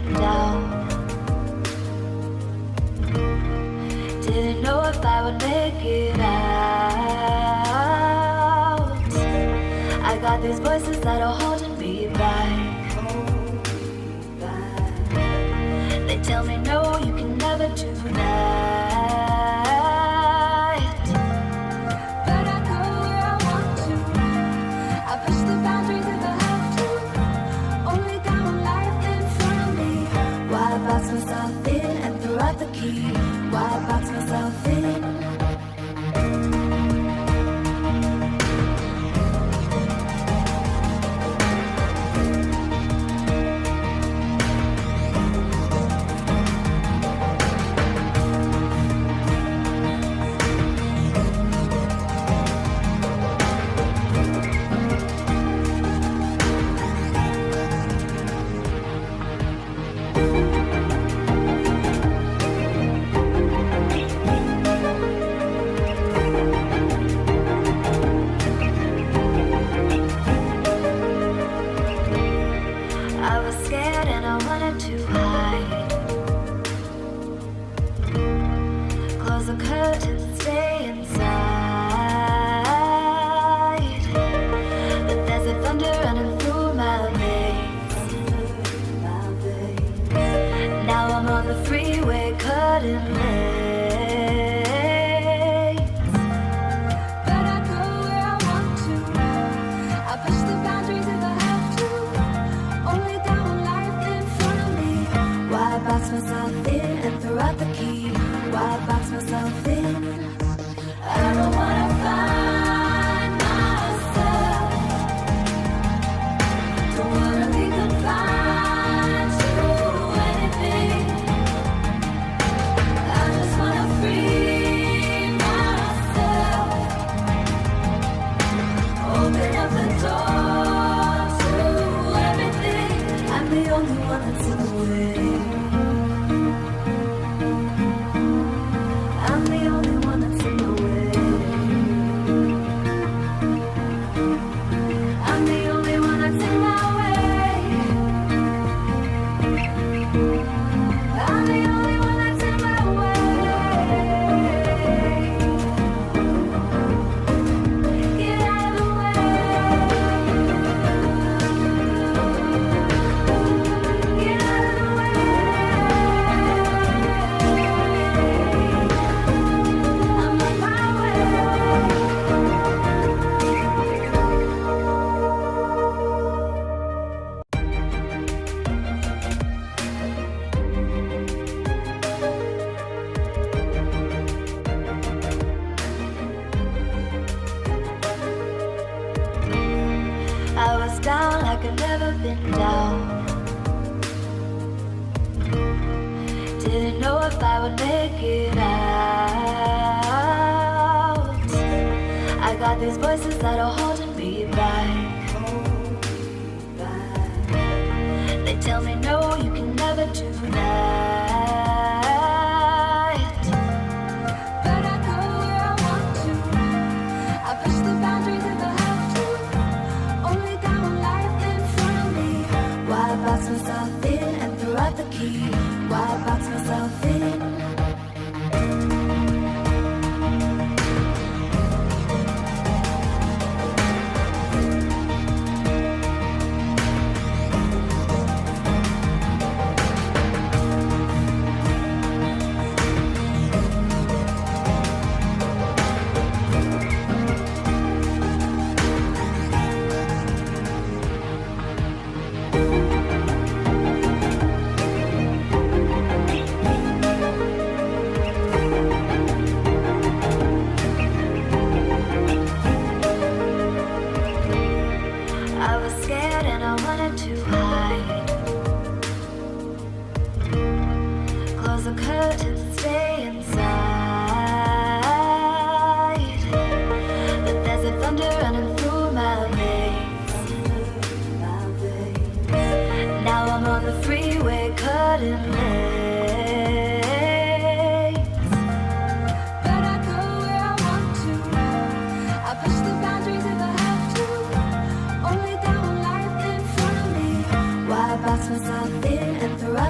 been down. Didn't know if I would make it out. I got these voices that are holding me back. They tell me no, you can never do that. But I go where I want to. I push the boundaries if I have to. Only got one life in front of me. Why box myself in and throw out the key? Why box myself in?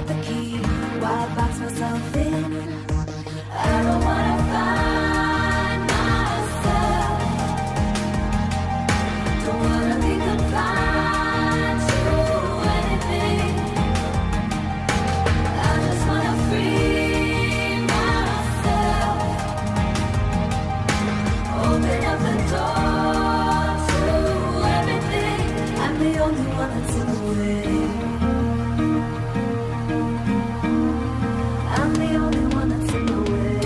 got the key. Why box myself in? I don't wanna find myself. Don't wanna be confined to anything. I just wanna free myself. Open up the door to everything. I'm the only one that's in the way. I'm the only one that's in the way.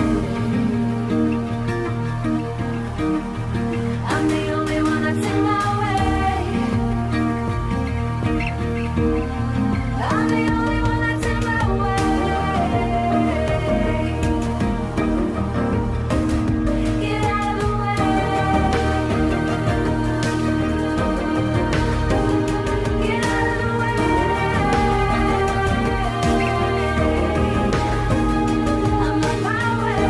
I'm the only one that's in my way. I'm the only one that's in my way. Get out of the way. Get out of the way. I'm on my way.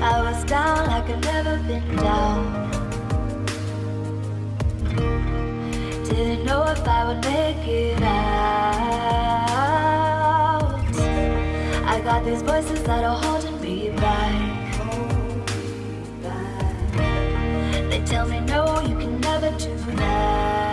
I was down like I'd never been down. Didn't know if I would make it out. I got these voices that are holding me back. They tell me no, you can never do that.